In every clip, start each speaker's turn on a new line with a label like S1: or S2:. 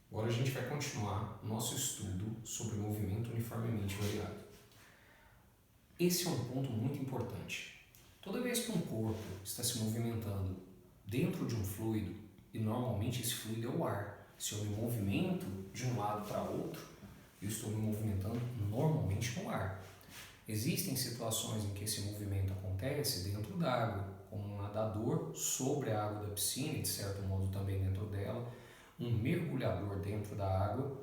S1: Agora a gente vai continuar nosso estudo sobre movimento uniformemente variado. Esse é um ponto muito importante. Toda vez que um corpo está se movimentando dentro de um fluido, e normalmente esse fluido é o ar, se eu me movimento de um lado para outro, eu estou me movimentando normalmente no ar. Existem situações em que esse movimento acontece dentro d'água, como um nadador sobre a água da piscina e de certo modo também dentro dela, um mergulhador dentro da água,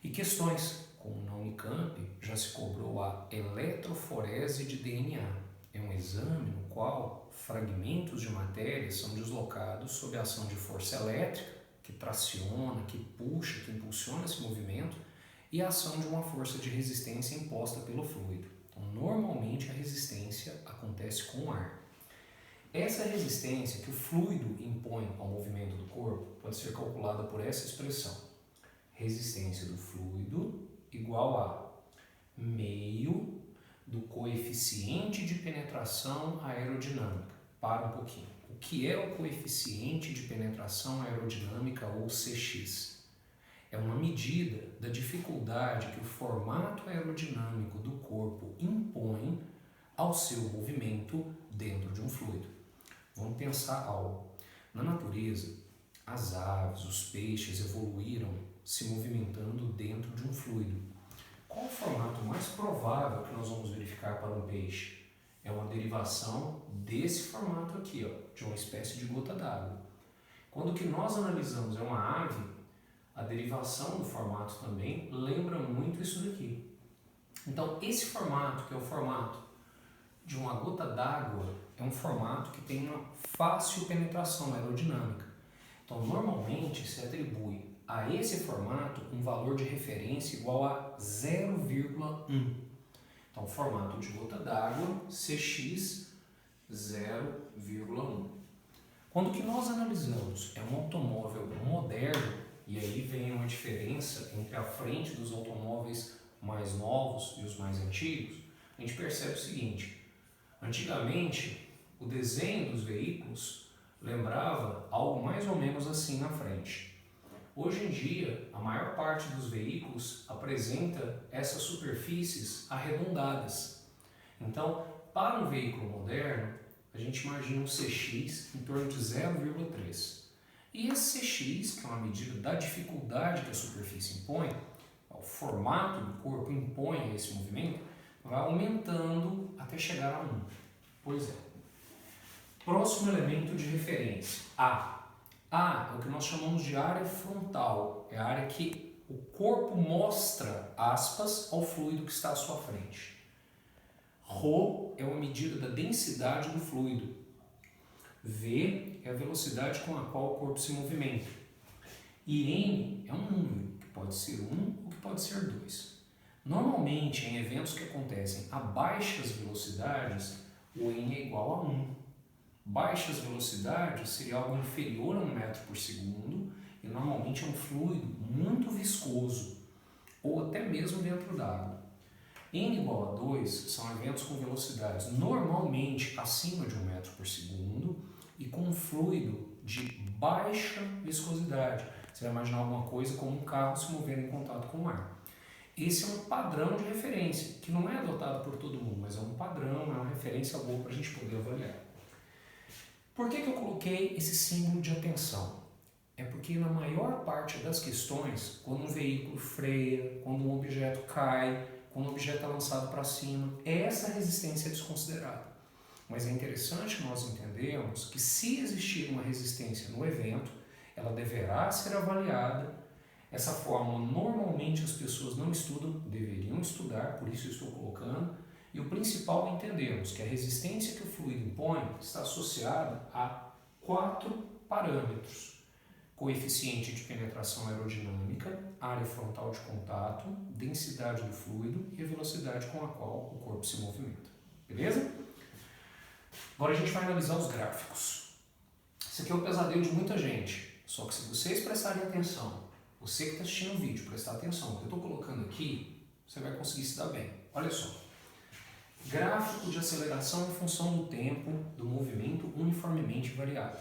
S1: e questões como na Unicamp já se cobrou a eletroforese de DNA. É um exame no qual fragmentos de matéria são deslocados sob a ação de força elétrica, que traciona, que puxa, que impulsiona esse movimento, e a ação de uma força de resistência imposta pelo fluido. Então, normalmente a resistência acontece com o ar. Essa resistência que o fluido impõe ao movimento do corpo pode ser calculada por essa expressão: resistência do fluido igual a meio do coeficiente de penetração aerodinâmica. Para um pouquinho. O que é o coeficiente de penetração aerodinâmica, ou CX? É uma medida da dificuldade que o formato aerodinâmico do corpo impõe ao seu movimento dentro de um fluido. Vamos pensar algo. Na natureza, as aves, os peixes evoluíram se movimentando dentro de um fluido. Qual o formato mais provável que nós vamos verificar para um peixe? É uma derivação desse formato aqui, ó, de uma espécie de gota d'água. Quando o que nós analisamos é uma ave, a derivação do formato também lembra muito isso daqui. Então, esse formato, que é o formato de uma gota d'água, é um formato que tem uma fácil penetração aerodinâmica. Então, normalmente se atribui a esse formato um valor de referência igual a 0,1. Então, formato de gota d'água, CX 0,1. Quando o que nós analisamos é um automóvel moderno, e aí vem uma diferença entre a frente dos automóveis mais novos e os mais antigos, a gente percebe o seguinte: antigamente, o desenho dos veículos lembrava algo mais ou menos assim na frente. Hoje em dia, a maior parte dos veículos apresenta essas superfícies arredondadas. Então, para um veículo moderno, a gente imagina um CX em torno de 0,3. E esse CX, que é uma medida da dificuldade que a superfície impõe, o formato do corpo impõe esse movimento, vai aumentando até chegar a 1. Pois é. Próximo elemento de referência, A. A é o que nós chamamos de área frontal. É a área que o corpo mostra, aspas, ao fluido que está à sua frente. Rho é uma medida da densidade do fluido. V é a velocidade com a qual o corpo se movimenta. E N é um número, que pode ser 1 ou que pode ser 2. Normalmente, em eventos que acontecem a baixas velocidades, o N é igual a 1. Baixas velocidades seria algo inferior a 1 metro por segundo e normalmente é um fluido muito viscoso, ou até mesmo dentro d'água. N igual a 2 são eventos com velocidades normalmente acima de 1 metro por segundo e com um fluido de baixa viscosidade. Você vai imaginar alguma coisa como um carro se movendo em contato com o ar. Esse é um padrão de referência, que não é adotado por todo mundo, mas é um padrão, é uma referência boa para a gente poder avaliar. Por que eu coloquei esse símbolo de atenção? É porque na maior parte das questões, quando um veículo freia, quando um objeto cai, quando um objeto é lançado para cima, essa resistência é desconsiderada. Mas é interessante nós entendermos que se existir uma resistência no evento, ela deverá ser avaliada. Essa fórmula normalmente as pessoas não estudam, deveriam estudar, por isso eu estou colocando. E o principal é entendermos que a resistência que o fluido impõe está associada a 4 parâmetros: coeficiente de penetração aerodinâmica, área frontal de contato, densidade do fluido e a velocidade com a qual o corpo se movimenta. Beleza? Agora a gente vai analisar os gráficos. Esse aqui é o pesadelo de muita gente, só que se vocês prestarem atenção, você que está assistindo o vídeo, prestar atenção no que eu estou colocando aqui, você vai conseguir se dar bem. Olha só. Gráfico de aceleração em função do tempo do movimento uniformemente variado.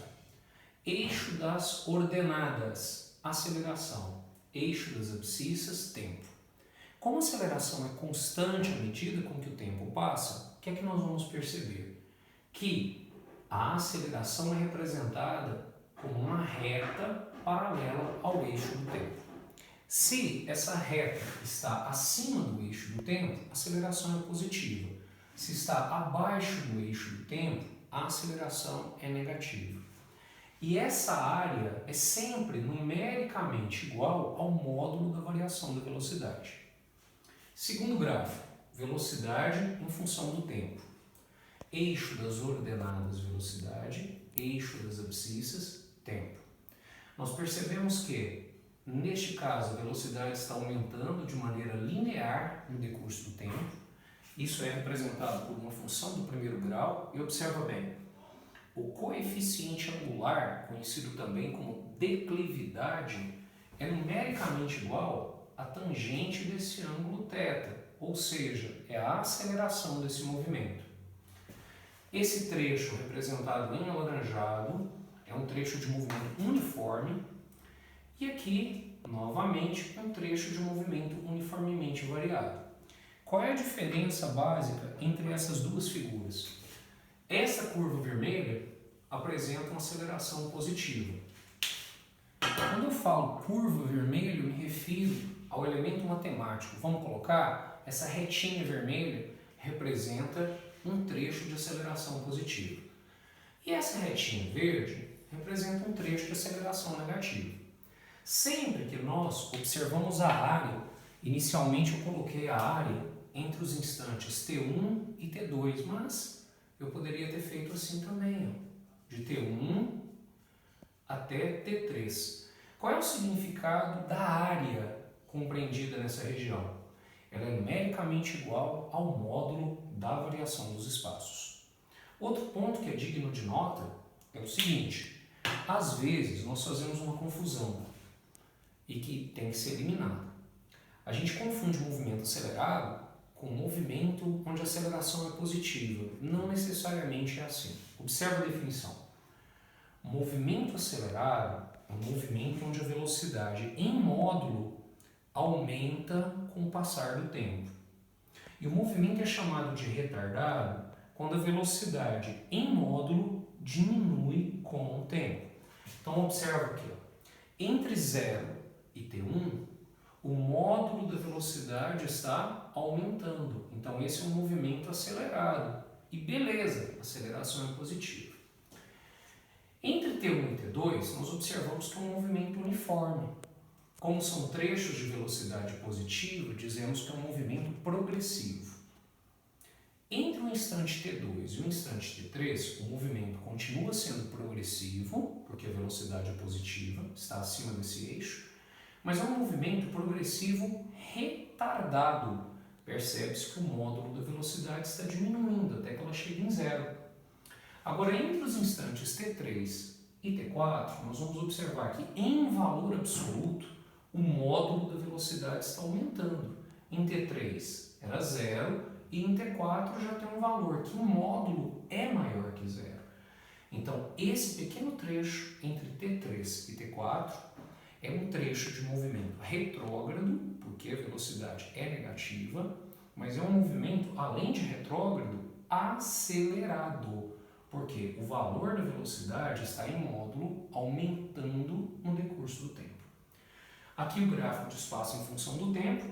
S1: Eixo das ordenadas, aceleração. eixo das abscissas, tempo. Como a aceleração é constante à medida com que o tempo passa, o que é que nós vamos perceber? Que a aceleração é representada como uma reta paralela ao eixo do tempo. Se essa reta está acima do eixo do tempo, a aceleração é positiva. Se está abaixo do eixo do tempo, a aceleração é negativa. E essa área é sempre numericamente igual ao módulo da variação da velocidade. Segundo gráfico, velocidade em função do tempo. Eixo das ordenadas, velocidade, eixo das abscissas, tempo. Nós percebemos que, neste caso, a velocidade está aumentando de maneira linear no decurso do tempo. Isso é representado por uma função do primeiro grau. E observa bem, o coeficiente angular, conhecido também como declividade, é numericamente igual à tangente desse ângulo θ, ou seja, é a aceleração desse movimento. Esse trecho representado em alaranjado é um trecho de movimento uniforme e aqui, novamente, um trecho de movimento uniformemente variado. Qual é a diferença básica entre essas duas figuras? Essa curva vermelha apresenta uma aceleração positiva. Quando eu falo curva vermelha, eu me refiro ao elemento matemático. Vamos colocar essa retinha vermelha representa um trecho de aceleração positiva. E essa retinha verde representa um trecho de aceleração negativa. Sempre que nós observamos a área, inicialmente eu coloquei a área entre os instantes T1 e T2, mas eu poderia ter feito assim também, de T1 até T3. Qual é o significado da área compreendida nessa região? Ela é numericamente igual ao módulo da variação dos espaços. Outro ponto que é digno de nota é o seguinte: às vezes nós fazemos uma confusão e que tem que ser eliminada. A gente confunde movimento acelerado com movimento onde a aceleração é positiva. Não necessariamente é assim. Observe a definição. Movimento acelerado é um movimento onde a velocidade em módulo aumenta com o passar do tempo. E o movimento é chamado de retardado quando a velocidade em módulo diminui com o tempo. Então observa aqui, entre 0 e T1, o módulo da velocidade está aumentando. Então esse é um movimento acelerado. E beleza, a aceleração é positiva. Entre T1 e T2, nós observamos que é um movimento uniforme. Como são trechos de velocidade positiva, dizemos que é um movimento progressivo. Entre o instante T2 e o instante T3, o movimento continua sendo progressivo, porque a velocidade é positiva, está acima desse eixo, mas é um movimento progressivo retardado. Percebe-se que o módulo da velocidade está diminuindo até que ela chegue em zero. Agora, entre os instantes T3 e T4, nós vamos observar que, em valor absoluto, o módulo da velocidade está aumentando. Em T3 era zero e em T4 já tem um valor que o módulo é maior que zero. Então, esse pequeno trecho entre T3 e T4 é um trecho de movimento retrógrado, porque a velocidade é negativa, mas é um movimento, além de retrógrado, acelerado, porque o valor da velocidade está em módulo aumentando no decurso do tempo. Aqui o gráfico de espaço em função do tempo,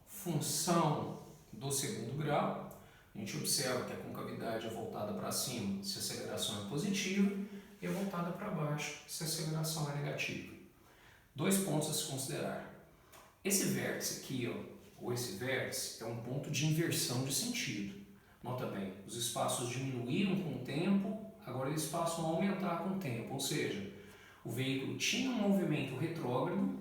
S1: função do segundo grau. A gente observa que a concavidade é voltada para cima se a aceleração é positiva e é voltada para baixo se a aceleração é negativa. Dois pontos a se considerar. Esse vértice aqui, ou esse vértice, é um ponto de inversão de sentido. Nota bem, os espaços diminuíram com o tempo, agora eles passam a aumentar com o tempo, ou seja, o veículo tinha um movimento retrógrado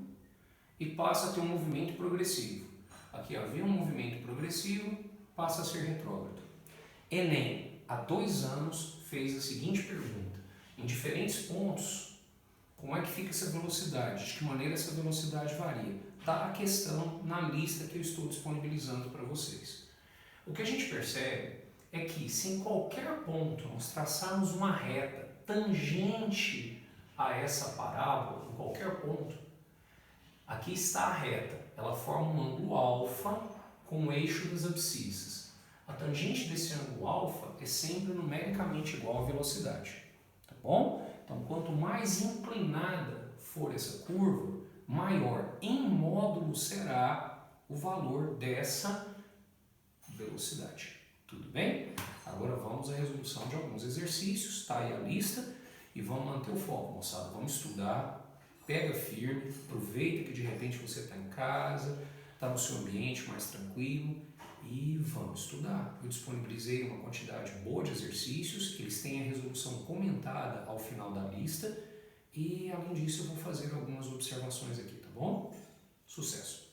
S1: e passa a ter um movimento progressivo. Aqui havia um movimento progressivo, passa a ser retrógrado. Enem, há 2 anos, fez a seguinte pergunta: em diferentes pontos, como é que fica essa velocidade? De que maneira essa velocidade varia? Está a questão na lista que eu estou disponibilizando para vocês. O que a gente percebe é que, se em qualquer ponto nós traçarmos uma reta tangente a essa parábola, em qualquer ponto, Aqui está a reta, ela forma um ângulo alfa com o eixo das abscissas. A tangente desse ângulo alfa é sempre numericamente igual à velocidade, tá bom? Então, quanto mais inclinada for essa curva, maior em módulo será o valor dessa velocidade. Tudo bem? Agora vamos à resolução de alguns exercícios, tá aí a lista, e vamos manter o foco, moçada. Vamos estudar, pega firme, aproveita que de repente você está em casa, está no seu ambiente mais tranquilo e vamos estudar. Eu disponibilizei uma quantidade boa de exercícios, eles têm a resolução comentada ao final da lista e além disso eu vou fazer algumas observações aqui, tá bom? Sucesso!